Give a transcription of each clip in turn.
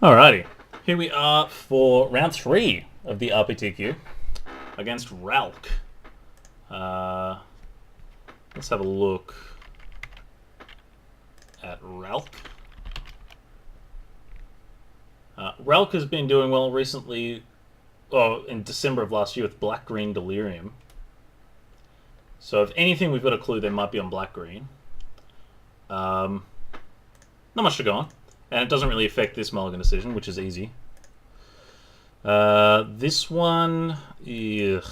Alrighty, here we are for round 3 of the RPTQ against Ralk. Let's have a look at Ralk. Ralk has been doing well recently, in December of last year with Black-Green Delirium. So if anything, we've got a clue they might be on Black-Green. Not much to go on. And it doesn't really affect this mulligan decision, which is easy. This one... Ugh.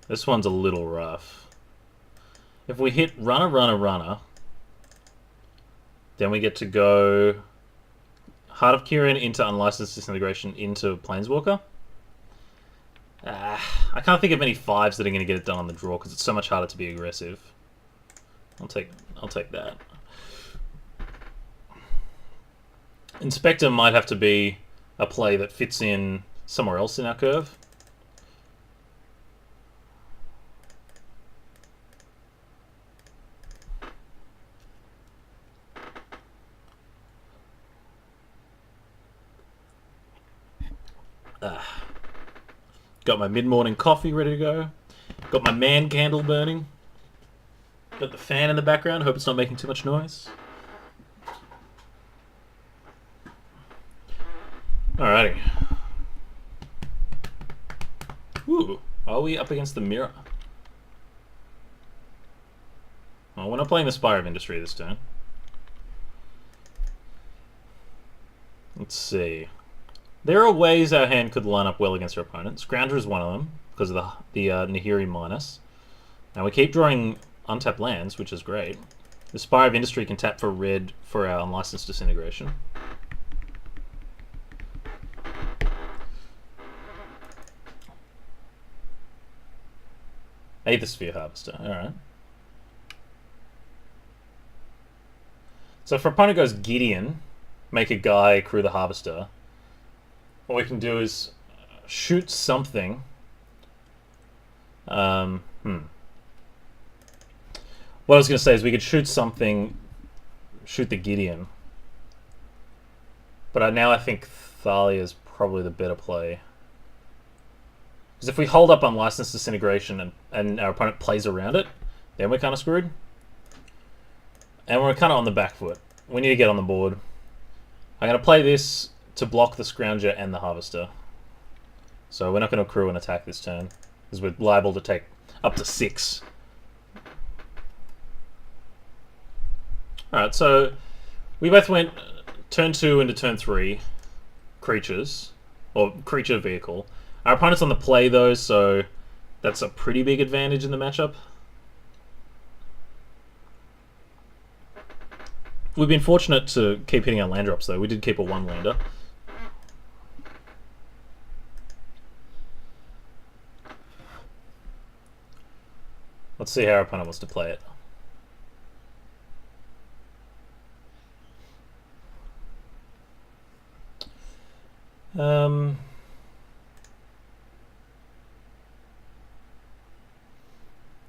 This one's a little rough. If we hit runner, runner, runner, then we get to go Heart of Kirin into Unlicensed Disintegration into Planeswalker. I can't think of any 5s that are going to get it done on the draw because it's so much harder to be aggressive. I'll take that. Inspector might have to be a play that fits in somewhere else in our curve. Got my mid-morning coffee ready to go. Got my man candle burning. Got the fan in the background. Hope it's not making too much noise. Alrighty. Ooh, are we up against the mirror? Well, we're not playing the Spire of Industry this turn. Let's see. There are ways our hand could line up well against our opponent. Scrounger is one of them, because of the Nahiri minus. Now we keep drawing untapped lands, which is great. The Spire of Industry can tap for red for our Unlicensed Disintegration. Aethersphere Harvester, alright. So if our opponent goes Gideon, make a guy crew the Harvester, what we can do is shoot something. What I was going to say is we could shoot something, shoot the Gideon. But now I think Thalia is probably the better play. Because if we hold up Unlicensed Disintegration and our opponent plays around it, then we're kind of screwed. And we're kind of on the back foot. We need to get on the board. I'm going to play this to block the Scrounger and the Harvester. So we're not going to accrue an attack this turn, because we're liable to take up to 6. Alright, so we both went turn 2 into turn 3 creatures, or creature vehicle. Our opponent's on the play though, so that's a pretty big advantage in the matchup. We've been fortunate to keep hitting our land drops though. We did keep a 1-lander. Let's see how our opponent wants to play it.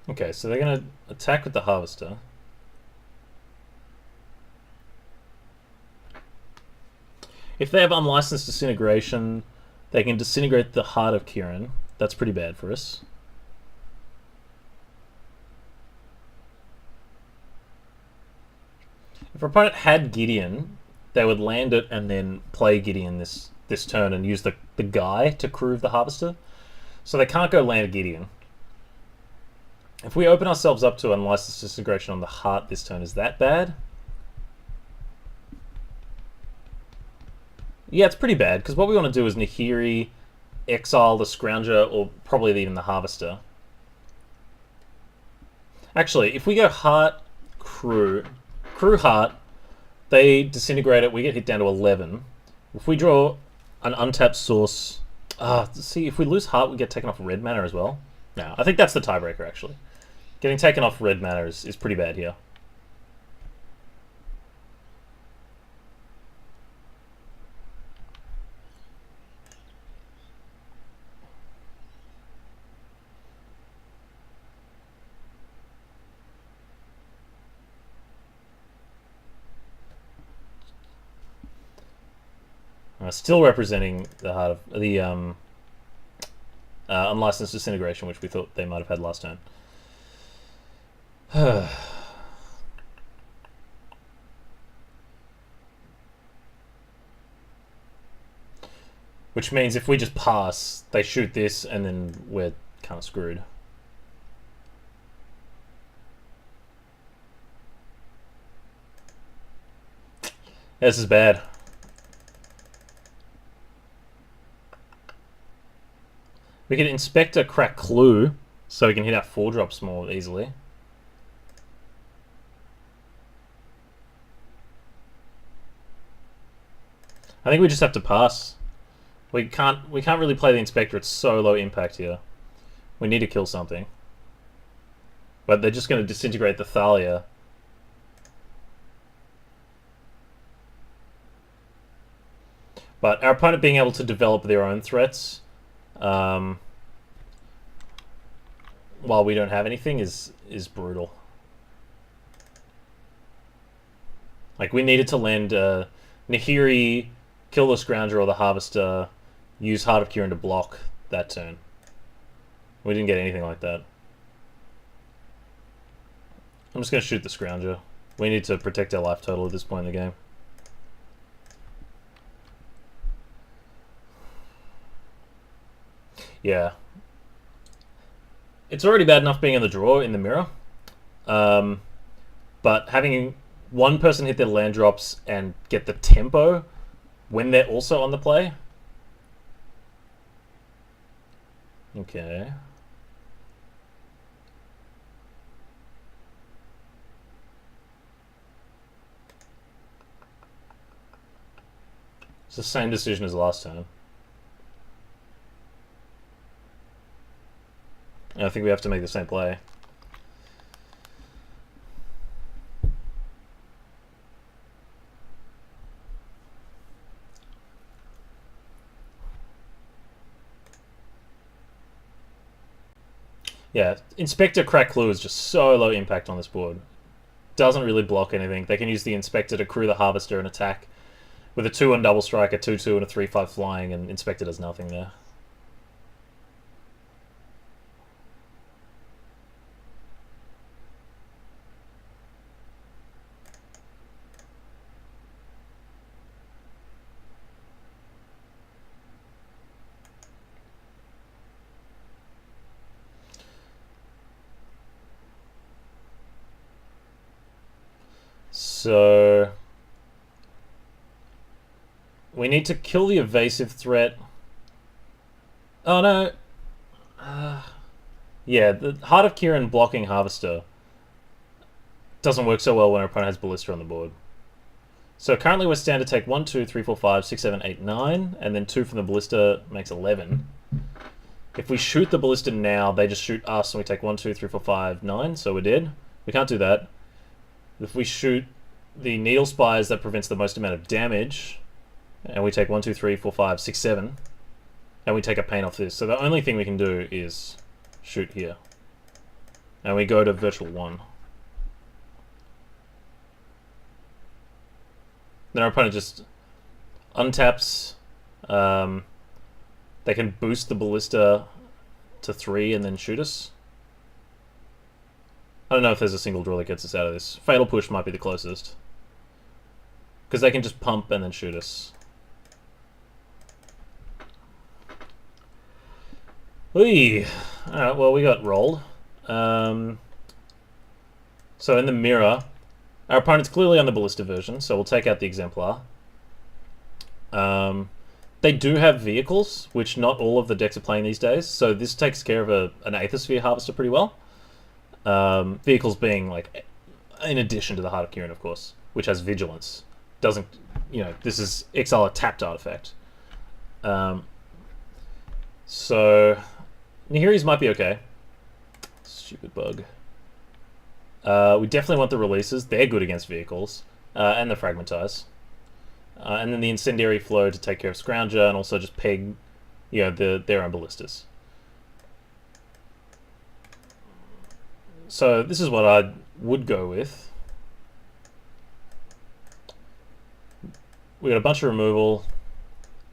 Okay, so they're going to attack with the Harvester. If they have Unlicensed Disintegration, they can disintegrate the Heart of Kirin. That's pretty bad for us. If our opponent had Gideon, they would land it and then play Gideon this turn and use the guy to crew the Harvester. So they can't go land Gideon. If we open ourselves up to Unlicensed Disintegration on the Heart this turn, is that bad? Yeah, it's pretty bad, because what we want to do is Nahiri, exile the Scrounger, or probably even the Harvester. Actually, if we go Heart, Crew Heart, they disintegrate it, we get hit down to 11. If we draw an untapped source... see, if we lose Heart, we get taken off red mana as well. No, I think that's the tiebreaker, actually. Getting taken off red mana is pretty bad here. Still representing the heart of the unlicensed disintegration, which we thought they might have had last turn. Which means if we just pass, they shoot this, and then we're kind of screwed. This is bad. We can inspect a crack clue, so we can hit our 4-drops more easily. I think we just have to pass. We can't really play the Inspector. It's so low impact here. We need to kill something. But they're just going to disintegrate the Thalia. But our opponent being able to develop their own threats while we don't have anything is brutal. Like, we needed to land Nahiri, kill the Scrounger or the Harvester, use Heart of Kirin to block that turn. We didn't get anything like that. I'm just going to shoot the Scrounger. We need to protect our life total at this point in the game. Yeah. It's already bad enough being in the draw in the mirror. But having one person hit their land drops and get the tempo when they're also on the play. Okay. It's the same decision as last time. I think we have to make the same play. Yeah, Inspector Crack Clue is just so low impact on this board. Doesn't really block anything. They can use the Inspector to crew the Harvester and attack with a 2-1 double strike, a 2-2 and a 3-5 flying, and Inspector does nothing there. So we need to kill the evasive threat. Oh no. Yeah, the Heart of Kirin blocking Harvester doesn't work so well when our opponent has Ballista on the board. So currently we're standard take 1, 2, 3, 4, 5, 6, 7, 8, 9, and then 2 from the Ballista makes 11. If we shoot the Ballista now, they just shoot us and we take 1, 2, 3, 4, 5, 9, so we're dead. We can't do that. If we shoot the Needle Spires, that prevents the most amount of damage, and we take 1, 2, 3, 4, 5, 6, 7, and we take a pain off this. So the only thing we can do is shoot here. And we go to Virtual 1. Then our opponent just untaps. They can boost the Ballista to 3 and then shoot us. I don't know if there's a single draw that gets us out of this. Fatal Push might be the closest. Because they can just pump and then shoot us. Alright, well, we got rolled. So in the mirror, our opponent's clearly on the Ballista version, so we'll take out the Exemplar. They do have vehicles, which not all of the decks are playing these days, so this takes care of an Aethersphere Harvester pretty well. Vehicles being, like, in addition to the Heart of Kirin, of course, which has Vigilance. Doesn't, you know, this is exile a tapped artifact. So Nahiri's might be okay. Stupid bug. We definitely want the releases. They're good against vehicles. And the Fragmentize. And then the Incendiary Flow to take care of Scrounger and also just peg, you know, their own Ballistas. So this is what I would go with. We got a bunch of removal.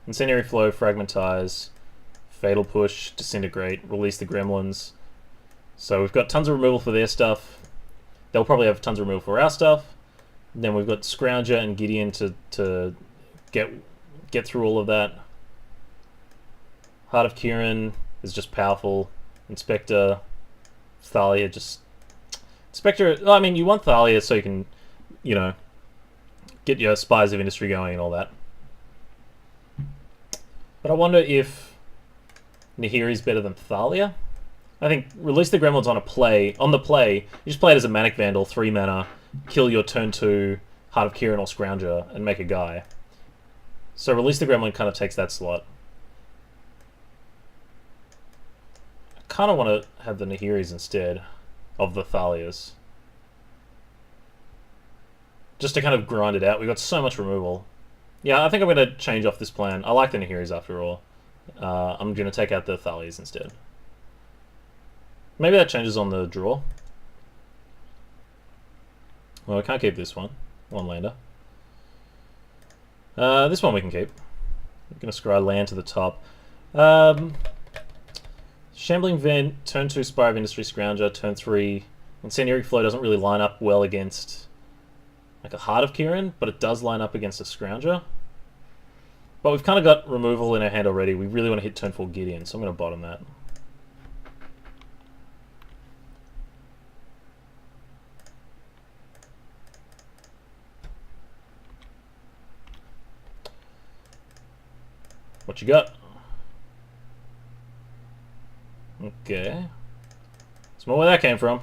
Incendiary Flow, Fragmentize, Fatal Push, Disintegrate, release the Gremlins. So we've got tons of removal for their stuff. They'll probably have tons of removal for our stuff. Then we've got Scrounger and Gideon to get through all of that. Heart of Kieran is just powerful. Inspector, Thalia just... Inspector, I mean, you want Thalia so you can, you know, get your Spies of Industry going and all that. But I wonder if Nahiri's better than Thalia. I think release the Gremlins on the play, you just play it as a Manic Vandal, 3 mana, kill your turn 2 Heart of Kieran or Scrounger, and make a guy. So release the Gremlin kind of takes that slot. I kind of want to have the Nahiris instead of the Thalias. Just to kind of grind it out. We've got so much removal. Yeah, I think I'm going to change off this plan. I like the Nahiris after all. I'm going to take out the Thalias instead. Maybe that changes on the draw. Well, we can't keep this one. One lander. This one we can keep. We're going to scry land to the top. Shambling Vent, turn 2 Spire of Industry Scrounger, turn 3 Incendiary Flow doesn't really line up well against like a Heart of Kieran, but it does line up against a Scrounger. But we've kind of got removal in our hand already. We really want to hit turn 4 Gideon, so I'm going to bottom that. What you got? Okay. Smell where that came from.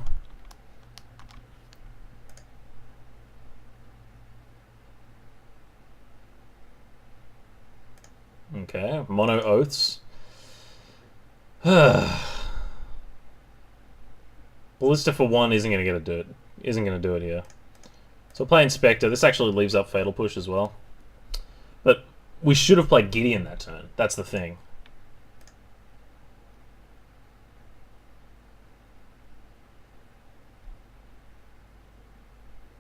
Okay, Mono Oaths. Ballista for 1 isn't going to do it. Isn't going to do it here. So play Inspector. This actually leaves up Fatal Push as well. But we should have played Gideon that turn. That's the thing.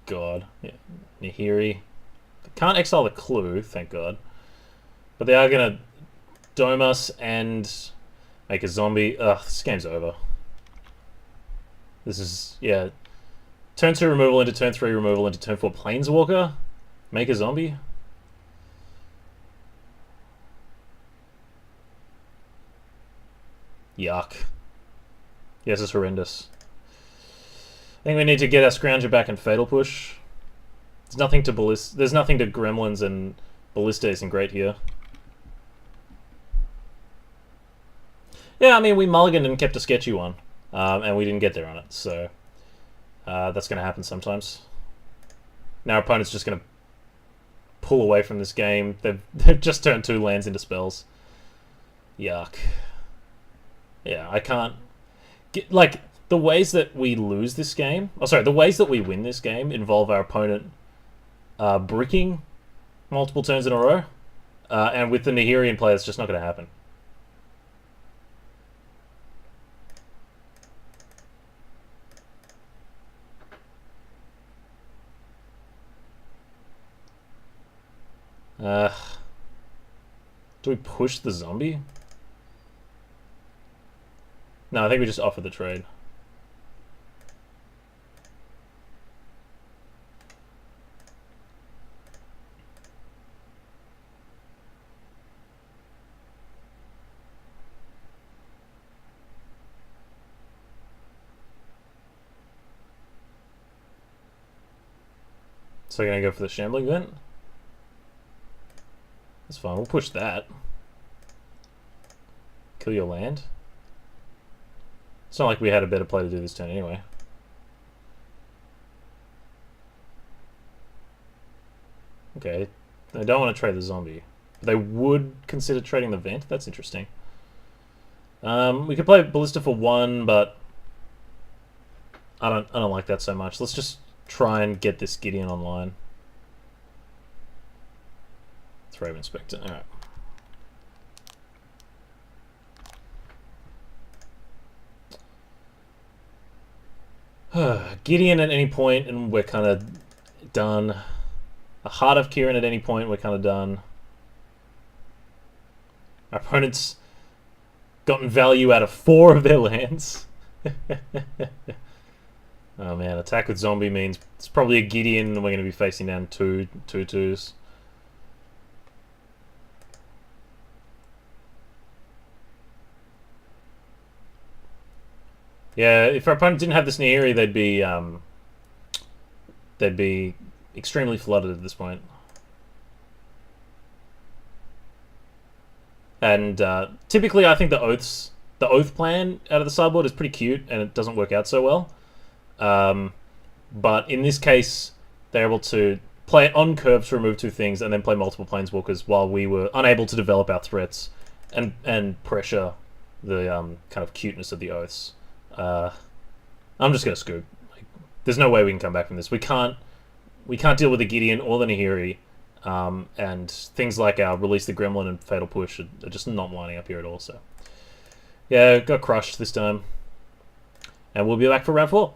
God. Yeah. Nahiri. Can't exile the Clue, thank God. But they are going to dome us and make a zombie. Ugh, this game's over. This is, yeah. Turn 2 removal into turn 3 removal into turn 4 Planeswalker. Make a zombie. Yuck. Yes, it's horrendous. I think we need to get our Scrounger back and Fatal Push. There's nothing to Ballista. There's nothing to Gremlins, and Ballista isn't great here. Yeah, I mean, we mulliganed and kept a sketchy one, and we didn't get there on it, so that's going to happen sometimes. Now our opponent's just going to pull away from this game. They've just turned 2 lands into spells. Yuck. Yeah, I can't... Like, the ways that we lose this game... Oh, sorry, the ways that we win this game involve our opponent bricking multiple turns in a row, and with the Nahiri in play, it's just not going to happen. Do we push the zombie? No, I think we just offer the trade. So you're gonna go for the Shambling Vent? That's fine, we'll push that. Kill your land. It's not like we had a better play to do this turn anyway. Okay, they don't want to trade the zombie. They would consider trading the Vent? That's interesting. We could play Ballista for 1, but I don't like that so much. Let's just try and get this Gideon online. Throw Inspector. Alright. Gideon at any point and we're kind of done. A Heart of Kieran at any point, we're kind of done. Our opponent's gotten value out of 4 of their lands. Oh man, attack with zombie means it's probably a Gideon, and we're going to be facing down 2/2s. Yeah, if our opponent didn't have this Nahiri, they'd be extremely flooded at this point. And typically, I think the Oath plan out of the sideboard is pretty cute, and it doesn't work out so well. But in this case, they're able to play on curves to remove 2 things, and then play multiple Planeswalkers while we were unable to develop our threats and pressure the kind of cuteness of the Oaths. I'm just gonna scoop. Like, there's no way we can come back from this. We can't deal with the Gideon or the Nahiri, and things like our Release the Gremlin and Fatal Push are just not lining up here at all. So yeah, got crushed this time, and we'll be back for round 4.